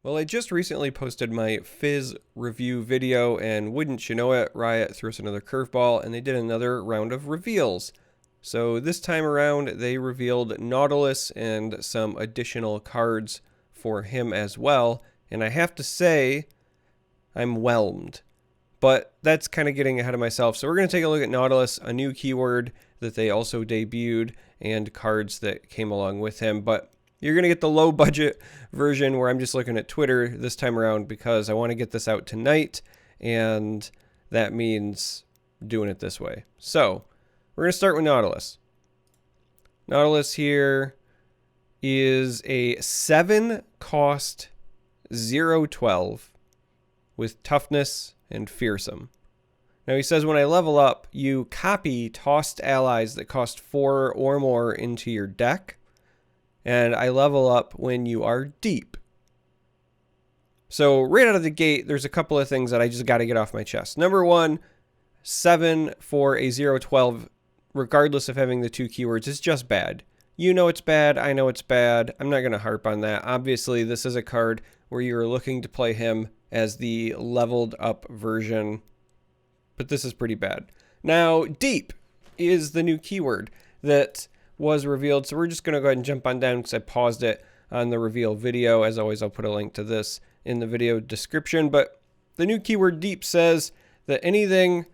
Well, I just recently posted my Fizz review video, and wouldn't you know it, Riot threw us another curveball, and they did another round of reveals. So this time around, they revealed Nautilus and some additional cards for him as well, and I have to say, I'm whelmed. But that's kind of getting ahead of myself, so we're going to take a look at Nautilus, a new keyword that they also debuted, and cards that came along with him, but you're going to get the low budget version where I'm just looking at Twitter this time around because I want to get this out tonight, and that means doing it this way. So we're going to start with Nautilus. Nautilus here is a 7 cost 0/12 with toughness and fearsome. Now he says when I level up, you copy tossed allies that cost 4 or more into your deck. And I level up when you are deep. So right out of the gate, there's a couple of things that I just got to get off my chest. Number one, 7 for a 0/12, regardless of having the two keywords, is just bad. You know it's bad, I know it's bad. I'm not going to harp on that. Obviously, this is a card where you're looking to play him as the leveled up version, but this is pretty bad. Now, deep is the new keyword that was revealed, so we're just going to go ahead and jump on down because I paused it on the reveal video. As always, I'll put a link to this in the video description, but the new keyword deep says that anything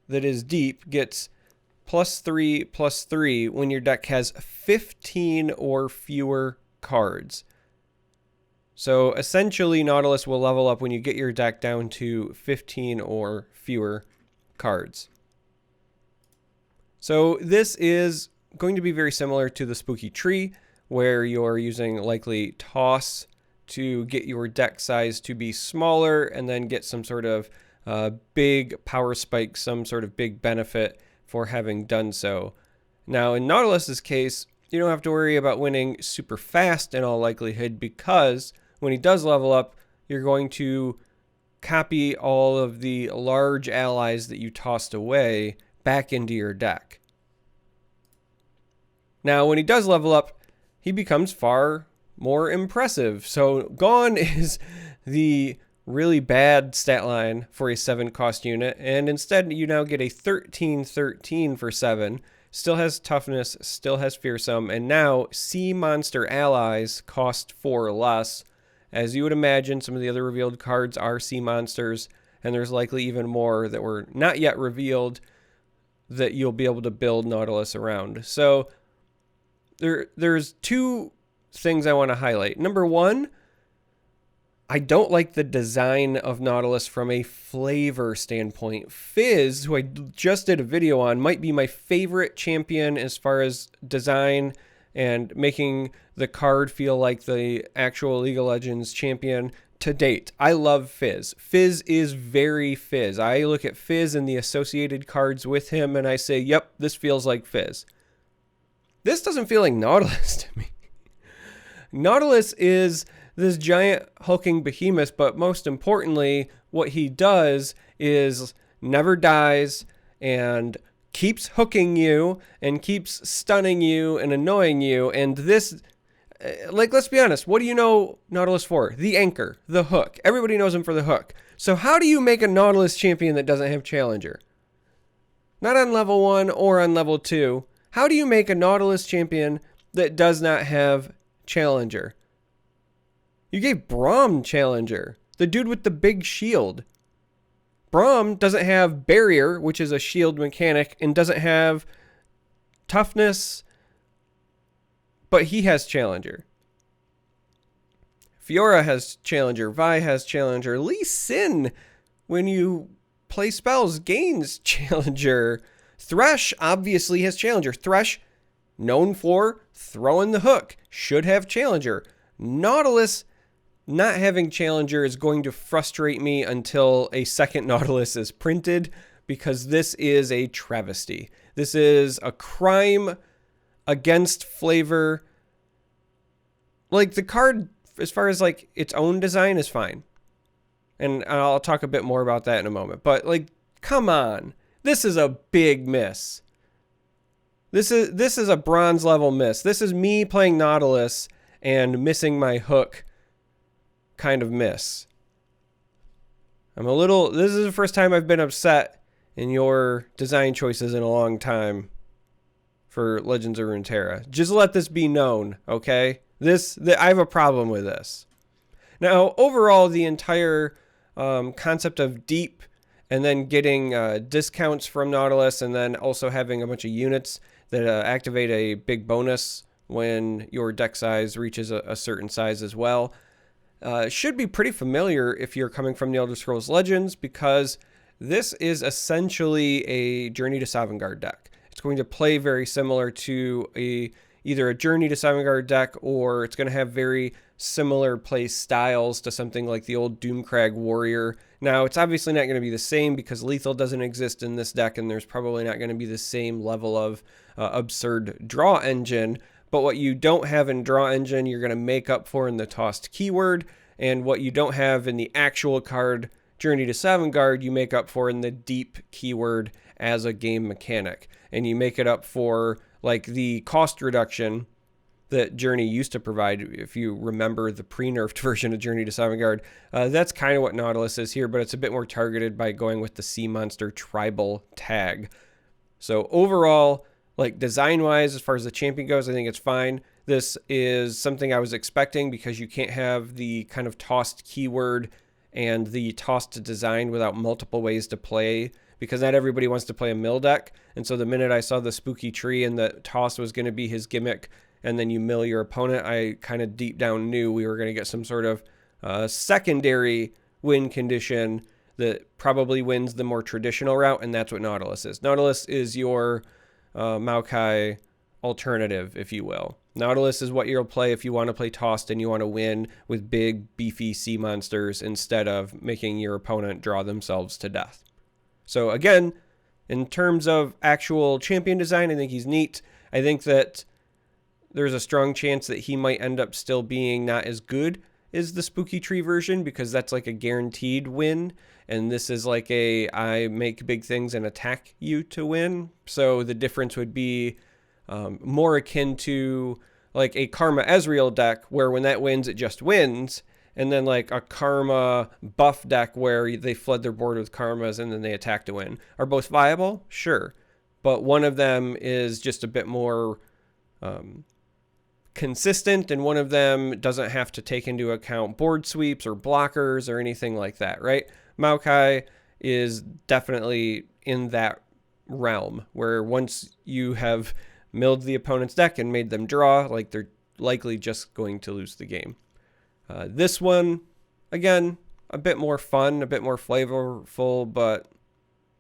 that is deep gets +3/+3 when your deck has 15 or fewer cards. So essentially, Nautilus will level up when you get your deck down to 15 or fewer cards. So this is going to be very similar to the Spooky Tree, where you're using likely toss to get your deck size to be smaller and then get some sort of big power spike, some sort of big benefit for having done so. Now in Nautilus's case, you don't have to worry about winning super fast in all likelihood, because when he does level up, you're going to copy all of the large allies that you tossed away back into your deck. Now, when he does level up, he becomes far more impressive. So gone is the really bad stat line for a 7 cost unit, and instead you now get a 13/13 for 7. Still has toughness, still has fearsome, and now sea monster allies cost 4 less. As you would imagine, some of the other revealed cards are sea monsters, and there's likely even more that were not yet revealed that you'll be able to build Nautilus around. So there's two things I want to highlight. Number one, I don't like the design of Nautilus from a flavor standpoint. Fizz, who I just did a video on, might be my favorite champion as far as design and making the card feel like the actual League of Legends champion to date. I love Fizz. Fizz is very Fizz. I look at Fizz and the associated cards with him and I say, yep, this feels like Fizz. This doesn't feel like Nautilus to me. Nautilus is this giant hulking behemoth, but most importantly, what he does is never dies and keeps hooking you and keeps stunning you and annoying you. And this, like, let's be honest, what do you know Nautilus for? The anchor, the hook. Everybody knows him for the hook. So how do you make a Nautilus champion that doesn't have Challenger? Not on level 1 or on level 2. How do you make a Nautilus champion that does not have Challenger? You gave Braum Challenger, the dude with the big shield. Braum doesn't have Barrier, which is a shield mechanic, and doesn't have toughness, but he has Challenger. Fiora has Challenger. Vi has Challenger. Lee Sin, when you play spells, gains Challenger. Thresh obviously has Challenger. Thresh, known for throwing the hook, should have Challenger. Nautilus not having Challenger is going to frustrate me until a second Nautilus is printed, because this is a travesty. This is a crime against flavor. Like, the card, as far as like its own design, is fine. And I'll talk a bit more about that in a moment. But like, come on. This is a big miss. This is a bronze level miss. This is me playing Nautilus and missing my hook kind of miss. This is the first time I've been upset in your design choices in a long time for Legends of Runeterra. Just let this be known, okay? I have a problem with this. Now, overall, the entire concept of deep and then getting discounts from Nautilus and then also having a bunch of units that activate a big bonus when your deck size reaches a certain size as well. Should be pretty familiar if you're coming from the Elder Scrolls Legends, because this is essentially a Journey to Sovngarde deck. It's going to play very similar to either a Journey to Sovngarde deck, or it's going to have very similar play styles to something like the old Doomcrag Warrior. Now, it's obviously not going to be the same because lethal doesn't exist in this deck, and there's probably not going to be the same level of absurd draw engine. But what you don't have in draw engine, you're going to make up for in the tossed keyword, and what you don't have in the actual card Journey to Sovngarde, you make up for in the deep keyword as a game mechanic. And you make it up for like the cost reduction that Journey used to provide. If you remember the pre-nerfed version of Journey to Sovngarde, that's kind of what Nautilus is here, but it's a bit more targeted by going with the Sea Monster tribal tag. So overall, like design-wise, as far as the champion goes, I think it's fine. This is something I was expecting because you can't have the kind of tossed keyword and the tossed design without multiple ways to play, because not everybody wants to play a mill deck. And so the minute I saw the spooky tree and the toss was going to be his gimmick, and then you mill your opponent, I kind of deep down knew we were going to get some sort of secondary win condition that probably wins the more traditional route, and that's what Nautilus is. Nautilus is your Maokai alternative, if you will. Nautilus is what you'll play if you want to play tossed and you want to win with big, beefy sea monsters instead of making your opponent draw themselves to death. So again, in terms of actual champion design, I think he's neat. I think that there's a strong chance that he might end up still being not as good as the Spooky Tree version, because that's like a guaranteed win. And this is like I make big things and attack you to win. So the difference would be more akin to like a Karma Ezreal deck, where when that wins, it just wins. And then like a Karma buff deck where they flood their board with Karmas and then they attack to win. Are both viable? Sure. But one of them is just a bit more consistent, and one of them doesn't have to take into account board sweeps or blockers or anything like that, right? Maokai is definitely in that realm where once you have milled the opponent's deck and made them draw, like they're likely just going to lose the game. This one, again, a bit more fun, a bit more flavorful, but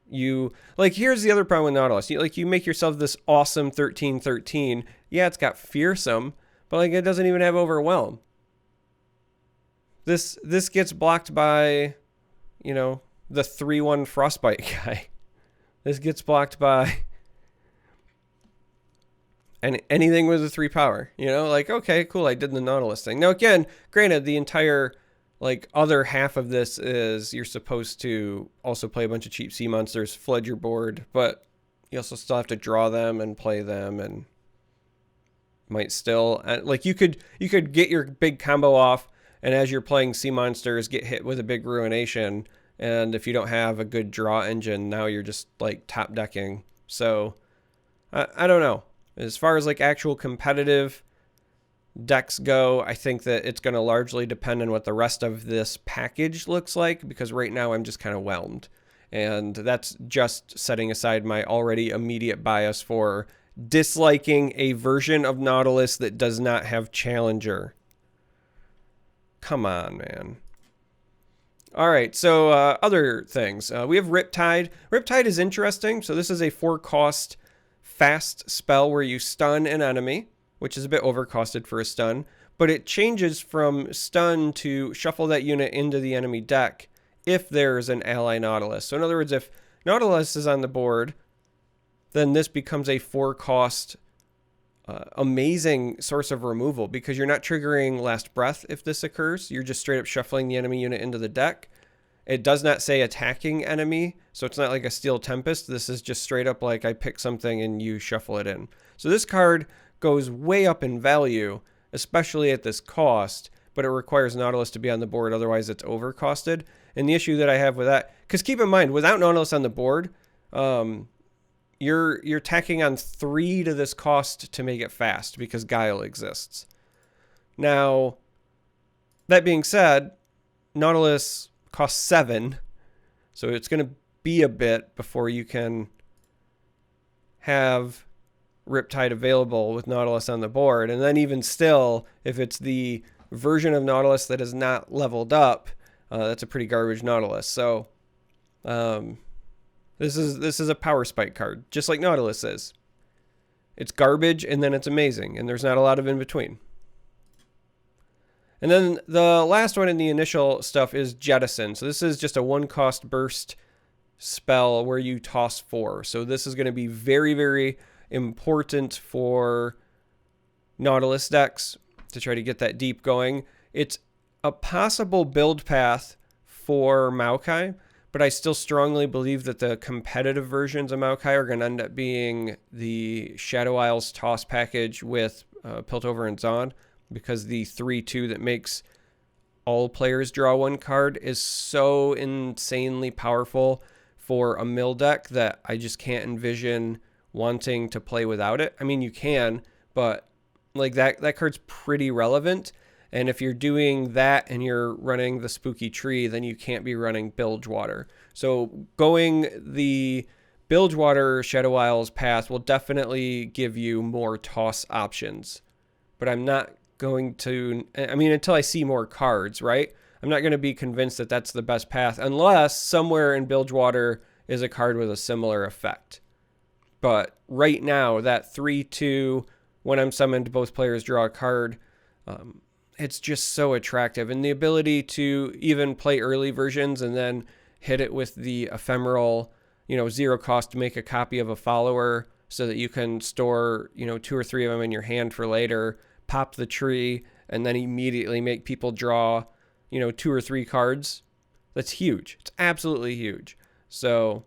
here's the other problem with Nautilus. You make yourself this awesome 13/13. Yeah, it's got fearsome, but like it doesn't even have overwhelm. This gets blocked by, the 3/1 frostbite guy. This gets blocked by anything with a 3 power. Okay, cool, I did the Nautilus thing. Now again, granted, the entire other half of this is you're supposed to also play a bunch of cheap sea monsters, flood your board, but you also still have to draw them and play them, and might still you could get your big combo off, and as you're playing sea monsters, get hit with a big ruination, and if you don't have a good draw engine, now you're just top decking. So I don't know. As far as actual competitive decks go, I think that it's going to largely depend on what the rest of this package looks like, because right now I'm just kind of whelmed. And that's just setting aside my already immediate bias for disliking a version of Nautilus that does not have Challenger. Come on, man. All right, so other things. We have Riptide. Riptide is interesting. So this is a 4-cost fast spell where you stun an enemy, which is a bit overcosted for a stun, but it changes from stun to shuffle that unit into the enemy deck if there's an ally Nautilus. So in other words, if Nautilus is on the board, then this becomes a 4-cost amazing source of removal, because you're not triggering Last Breath if this occurs. You're just straight up shuffling the enemy unit into the deck. It does not say attacking enemy, so it's not like a Steel Tempest. This is just straight up I pick something and you shuffle it in. So this card goes way up in value, especially at this cost, but it requires Nautilus to be on the board, otherwise it's overcosted. And the issue that I have with that, because keep in mind, without Nautilus on the board, you're tacking on 3 to this cost to make it fast because Guile exists. Now, that being said, Nautilus costs 7, so it's going to be a bit before you can have Riptide available with Nautilus on the board. And then even still, if it's the version of Nautilus that is not leveled up, that's a pretty garbage Nautilus. So this is a power spike card, just like Nautilus is. It's garbage and then it's amazing, and there's not a lot of in between. And then the last one in the initial stuff is Jettison. So this is just a 1-cost burst spell where you toss 4. So this is going to be very, very important for Nautilus decks to try to get that deep going. It's a possible build path for Maokai, but I still strongly believe that the competitive versions of Maokai are going to end up being the Shadow Isles toss package with Piltover and Zond, because the 3/2 that makes all players draw 1 card is so insanely powerful for a mill deck that I just can't envision wanting to play without it. I mean, you can, but like that card's pretty relevant. And if you're doing that and you're running the Spooky Tree, then you can't be running Bilgewater. So going the Bilgewater Shadow Isles path will definitely give you more toss options. But I'm not going to, I mean, until I see more cards, right? I'm not going to be convinced that that's the best path unless somewhere in Bilgewater is a card with a similar effect. But right now, that 3/2, when I'm summoned, both players draw a card, it's just so attractive. And the ability to even play early versions and then hit it with the ephemeral, 0 cost to make a copy of a follower so that you can store, 2 or 3 of them in your hand for later, pop the tree, and then immediately make people draw, 2 or 3 cards. That's huge. It's absolutely huge. So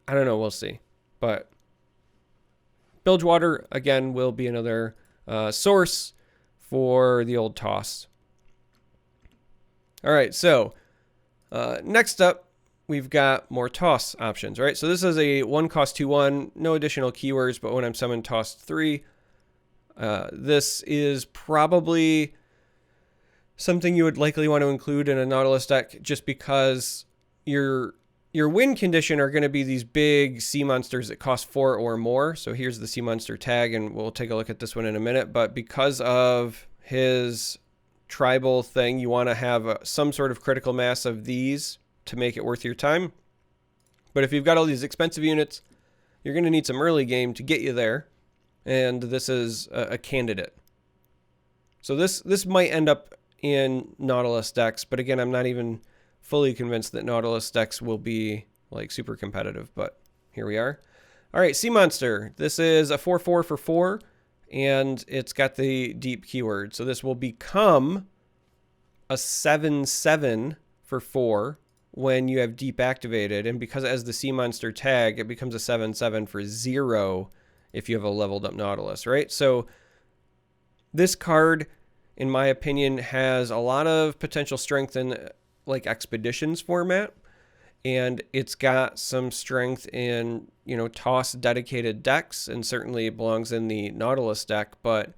I don't know. We'll see. But Bilgewater, again, will be another source for the old toss. All right, so next up, we've got more toss options, right? So this is a 1-cost 2/1, no additional keywords, but when I'm summoned, toss 3. This is probably something you would likely want to include in a Nautilus deck just because your win condition are going to be these big sea monsters that cost 4 or more. So here's the sea monster tag, and we'll take a look at this one in a minute. But because of his tribal thing, you want to have some sort of critical mass of these to make it worth your time. But if you've got all these expensive units, you're going to need some early game to get you there. And this is a candidate. So this might end up in Nautilus decks, but again, I'm not even fully convinced that Nautilus decks will be like super competitive, but here we are. All right, Sea Monster. This is a 4/4 for 4, and it's got the deep keyword. So this will become a 7/7 for 4 when you have deep activated, and because it has the Sea Monster tag, it becomes a 7/7 for 0 if you have a leveled up Nautilus, right? So this card, in my opinion, has a lot of potential strength in like Expeditions format, and it's got some strength in, toss dedicated decks, and certainly it belongs in the Nautilus deck. But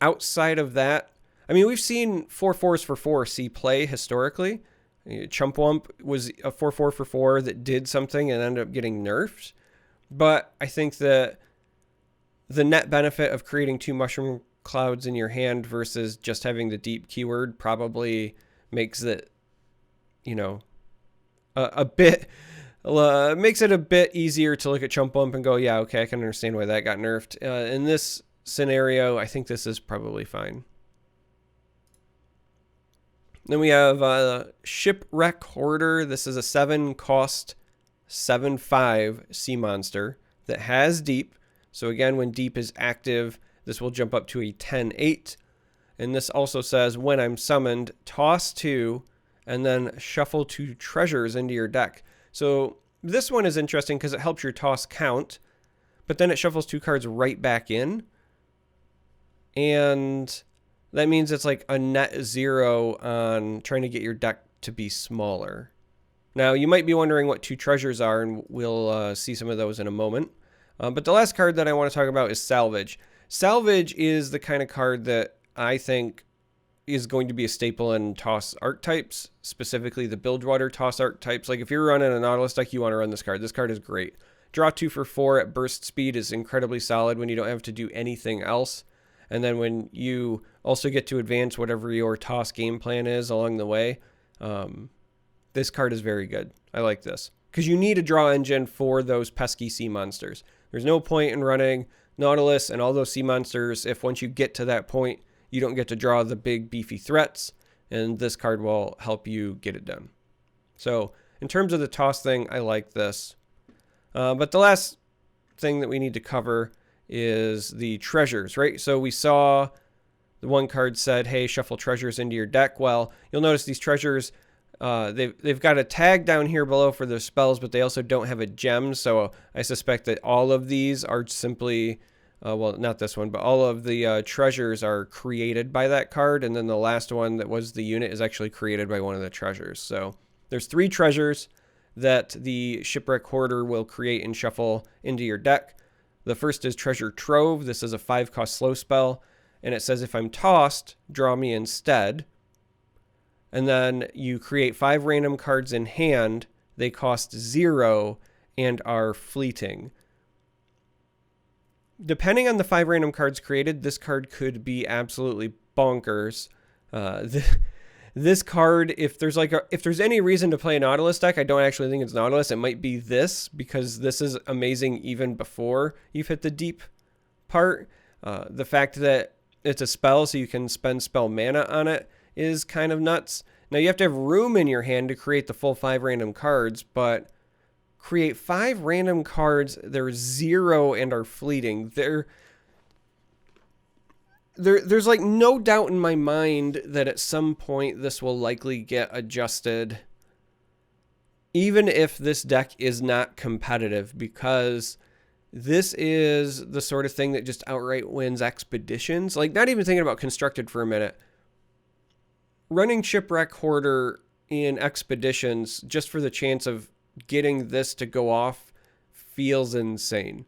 outside of that, I mean, we've seen 4/4s for 4 see play historically. Chumpwump was a 4/4 for 4 that did something and ended up getting nerfed. But I think that the net benefit of creating 2 mushroom clouds in your hand versus just having the deep keyword probably makes it, a bit, makes it a bit easier to look at Chumpwump and go, yeah, okay, I can understand why that got nerfed. In this scenario, I think this is probably fine. Then we have Shipwreck Hoarder. This is a 7-cost 7/5 sea monster that has deep. So again, when deep is active, this will jump up to a 10/8. And this also says, when I'm summoned, toss 2 and then shuffle 2 treasures into your deck. So this one is interesting because it helps your toss count, but then it shuffles 2 cards right back in. And that means it's like a net 0 on trying to get your deck to be smaller. Now, you might be wondering what 2 treasures are, and we'll see some of those in a moment. But the last card that I want to talk about is Salvage. Salvage is the kind of card that I think is going to be a staple in toss archetypes, specifically the Bilgewater toss archetypes. Like if you're running a Nautilus deck, you want to run this card. This card is great. Draw 2 for 4 at burst speed is incredibly solid when you don't have to do anything else. And then when you also get to advance whatever your toss game plan is along the way, this card is very good. I like this. Because you need a draw engine for those pesky sea monsters. There's no point in running Nautilus and all those sea monsters if once you get to that point, you don't get to draw the big beefy threats, and this card will help you get it done. So in terms of the toss thing, I like this. But the last thing that we need to cover is the treasures, right? So we saw the one card said, hey, shuffle treasures into your deck. Well, you'll notice these treasures, they've got a tag down here below for their spells, but they also don't have a gem. So I suspect that all of these are simply... well, not this one, but all of the treasures are created by that card. And then the last one that was the unit is actually created by one of the treasures. So there's 3 treasures that the Shipwreck Hoarder will create and shuffle into your deck. The first is Treasure Trove. This is a 5-cost slow spell. And it says if I'm tossed, draw me instead. And then you create 5 random cards in hand. They cost 0 and are fleeting. Depending on the 5 random cards created, this card could be absolutely bonkers. This card, if there's any reason to play a Nautilus deck, I don't actually think it's Nautilus. It might be this, because this is amazing even before you've hit the deep part. The fact that it's a spell, so you can spend spell mana on it, is kind of nuts. Now, you have to have room in your hand to create the full 5 random cards, but... create 5 random cards, they're 0 and are fleeting. There's like no doubt in my mind that at some point this will likely get adjusted, even if this deck is not competitive, because this is the sort of thing that just outright wins expeditions. Like, not even thinking about constructed for a minute. Running Shipwreck Hoarder in expeditions just for the chance of getting this to go off feels insane.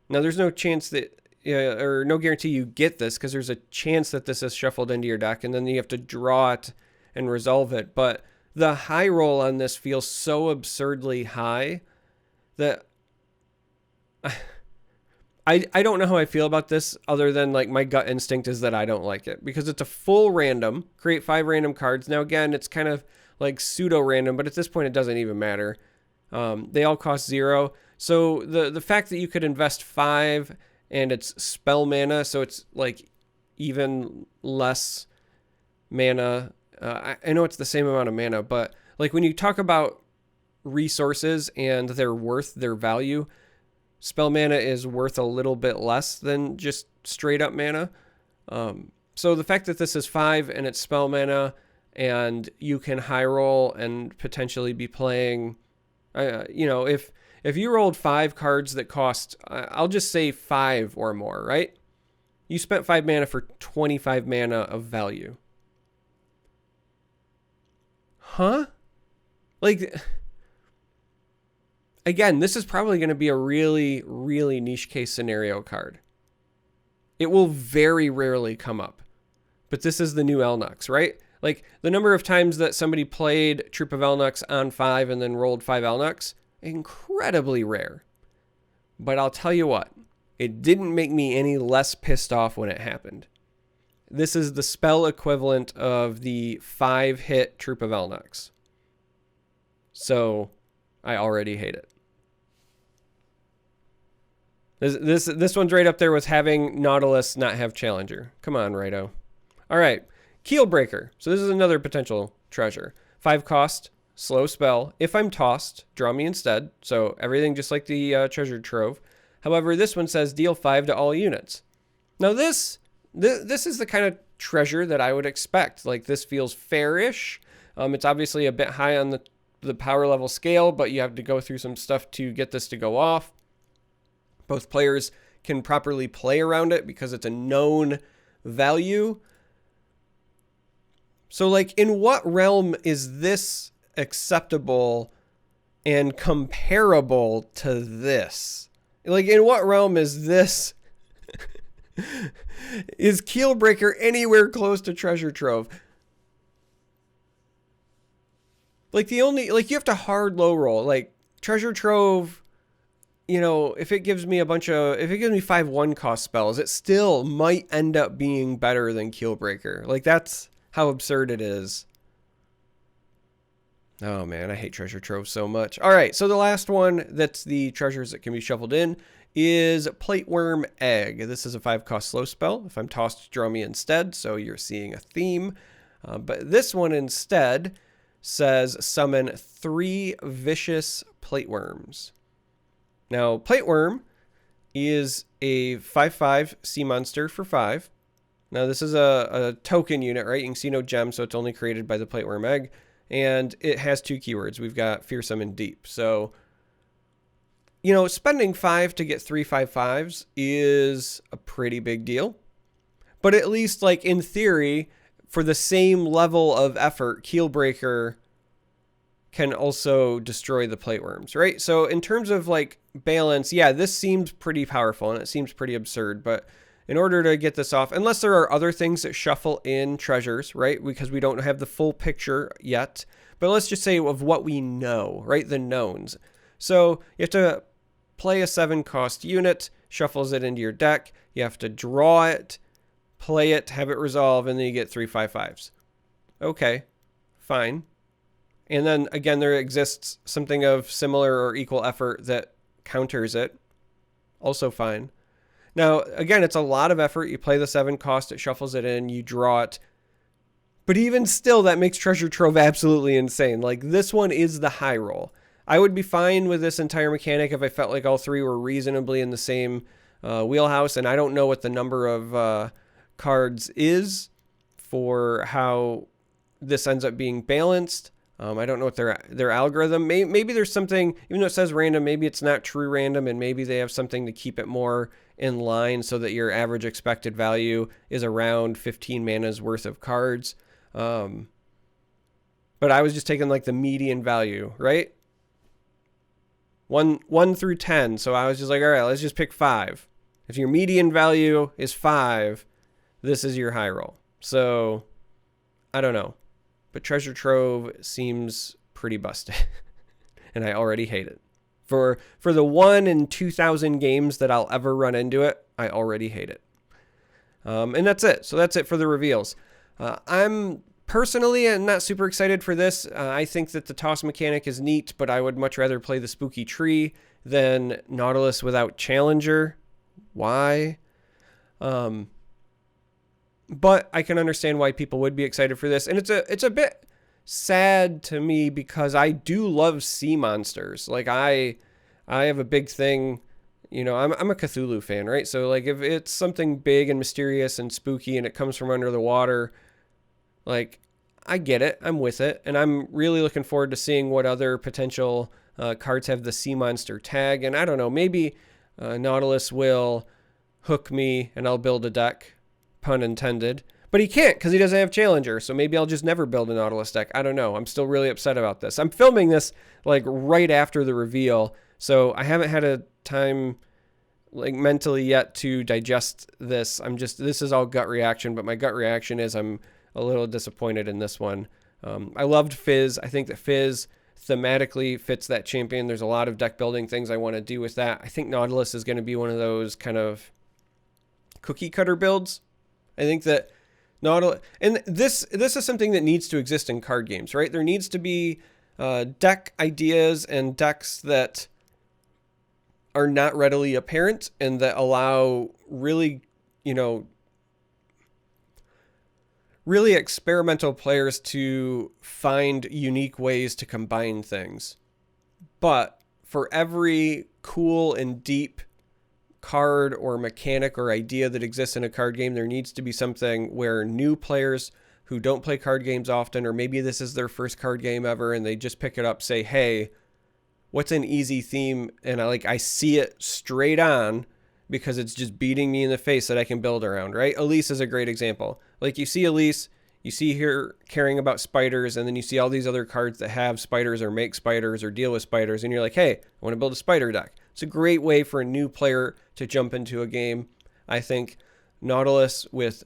Now, there's no chance that, or no guarantee you get this, because there's a chance that this is shuffled into your deck, and then you have to draw it and resolve it. But the high roll on this feels so absurdly high that I don't know how I feel about this, other than like my gut instinct is that I don't like it, because it's a full random, create 5 random cards. Now, again, it's kind of like pseudo random, but at this point it doesn't even matter. They all cost 0. So the fact that you could invest 5 and it's spell mana, so it's like even less mana. I know it's the same amount of mana, but like when you talk about resources and their worth, their value, spell mana is worth a little bit less than just straight up mana. So the fact that this is 5 and it's spell mana, and you can high roll and potentially be playing, if you rolled 5 cards that cost, I'll just say 5 or more, right? You spent 5 mana for 25 mana of value. Huh? Like, again, this is probably going to be a really, really niche case scenario card. It will very rarely come up. But this is the new Elnuks, right? Like, the number of times that somebody played Troop of Elnuks on 5 and then rolled 5 Elnuks, incredibly rare. But I'll tell you what, it didn't make me any less pissed off when it happened. This is the spell equivalent of the 5-hit Troop of Elnuks. So, I already hate it. This one's right up there with having Nautilus not have Challenger. Come on, Righto. All right, Keel Breaker. So this is another potential treasure. 5 cost, slow spell. If I'm tossed, draw me instead. So everything just like the Treasure Trove. However, this one says deal 5 to all units. Now this is the kind of treasure that I would expect. Like, this feels fairish. It's obviously a bit high on the power level scale, but you have to go through some stuff to get this to go off. Both players can properly play around it because it's a known value. So like, in what realm is this acceptable and comparable to this? Like, in what realm is this? Is Keel Breaker anywhere close to Treasure Trove? Like, the only, like, you have to hard low roll. Like, Treasure Trove, you know, if it gives me if it gives me 5/1 cost spells, it still might end up being better than Keel Breaker. Like, that's how absurd it is. Oh man, I hate Treasure Trove so much. All right, so the last one that's the treasures that can be shuffled in is Plateworm Egg. This is a 5-cost slow spell. If I'm tossed, draw me instead, so you're seeing a theme. But this one instead says summon 3 vicious Plateworms. Now, Plateworm is a 5/5 sea monster for 5. Now, this is a token unit, right? You can see no gem, so it's only created by the Plateworm Egg. And it has 2 keywords. We've got Fearsome and Deep. So, you know, spending 5 to get 3 5/5s is a pretty big deal. But at least, like, in theory, for the same level of effort, Keel Breaker can also destroy the Plateworms, right? So in terms of, like, balance, yeah, this seems pretty powerful and it seems pretty absurd. But in order to get this off, unless there are other things that shuffle in treasures, right? Because we don't have the full picture yet. But let's just say of what we know, right? The knowns. So you have to play a 7-cost unit, shuffles it into your deck. You have to draw it, play it, have it resolve, and then you get 3 5/5s. Okay, fine. And then again, there exists something of similar or equal effort that counters it. Also fine. Now, again, it's a lot of effort. You play the 7-cost, it shuffles it in, you draw it. But even still, that makes Treasure Trove absolutely insane. Like, this one is the high roll. I would be fine with this entire mechanic if I felt like all 3 were reasonably in the same wheelhouse. And I don't know what the number of cards is for how this ends up being balanced. I don't know what their algorithm. Maybe there's something, even though it says random, maybe it's not true random, and maybe they have something to keep it more in line so that your average expected value is around 15 mana's worth of cards. But I was just taking like the median value, right? 1 through 10. So I was just like, all right, let's just pick 5. If your median value is 5, this is your high roll. So I don't know. But Treasure Trove seems pretty busted. And I already hate it. For the 1 in 2,000 games that I'll ever run into it, I already hate it. And that's it. So that's it for the reveals. I'm personally not super excited for this. I think that the toss mechanic is neat, but I would much rather play the Spooky Tree than Nautilus without Challenger. Why? But I can understand why people would be excited for this. And it's a bit sad to me because I do love sea monsters. Like, I have a big thing, you know, I'm a Cthulhu fan, right? So like, if it's something big and mysterious and spooky and it comes from under the water, like, I get it. I'm with it. And I'm really looking forward to seeing what other potential cards have the sea monster tag. And I don't know, maybe Nautilus will hook me and I'll build a deck. Pun intended. But he can't because he doesn't have Challenger. So maybe I'll just never build a Nautilus deck. I don't know. I'm still really upset about this. I'm filming this like right after the reveal. So I haven't had a time like mentally yet to digest this. This is all gut reaction. But my gut reaction is I'm a little disappointed in this one. I loved Fizz. I think that Fizz thematically fits that champion. There's a lot of deck building things I want to do with that. I think Nautilus is going to be one of those kind of cookie cutter builds. I think that Nautilus, and this is something that needs to exist in card games, right? There needs to be deck ideas and decks that are not readily apparent and that allow really, you know, really experimental players to find unique ways to combine things. But for every cool and deep card or mechanic or idea that exists in a card game, there needs to be something where new players who don't play card games often, or maybe this is their first card game ever and they just pick it up, say, hey, what's an easy theme? And I see it straight on because it's just beating me in the face that I can build around, right? Elise is a great example. Like, you see Elise, you see here caring about spiders, and then you see all these other cards that have spiders or make spiders or deal with spiders, and you're like, hey, I want to build a spider deck. It's a great way for a new player to jump into a game. I think Nautilus with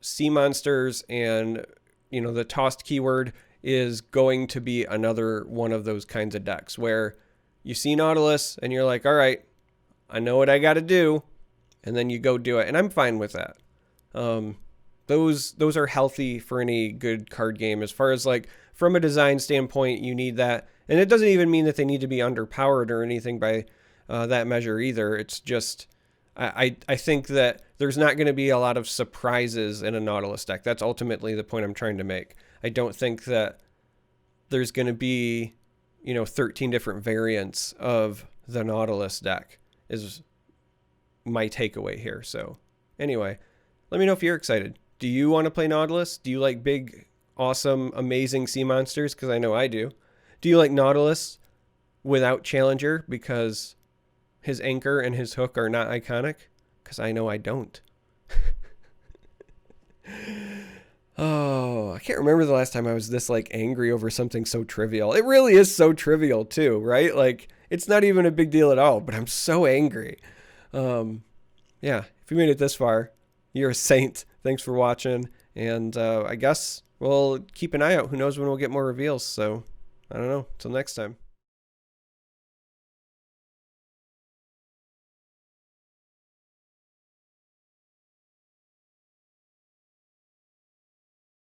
sea monsters and, you know, the tossed keyword is going to be another one of those kinds of decks where you see Nautilus and you're like, all right, I know what I got to do, and then you go do it, and I'm fine with that. Those are healthy for any good card game. As far as like from a design standpoint, you need that, and it doesn't even mean that they need to be underpowered or anything by that measure either. It's just I think that there's not going to be a lot of surprises in a Nautilus deck. That's ultimately the point I'm trying to make. I don't think that there's going to be, you know, 13 different variants of the Nautilus deck is my takeaway here. So anyway, let me know if you're excited. Do you want to play Nautilus? Do you like big, awesome, amazing sea monsters? Because I know I do. Do you like Nautilus without Challenger because his anchor and his hook are not iconic? Because I know I don't. Oh, I can't remember the last time I was this like angry over something so trivial. It really is so trivial too, right? Like it's not even a big deal at all, but I'm so angry. Yeah, if you made it this far, you're a saint. Thanks for watching, and I guess we'll keep an eye out. Who knows when we'll get more reveals, so I don't know. Till next time.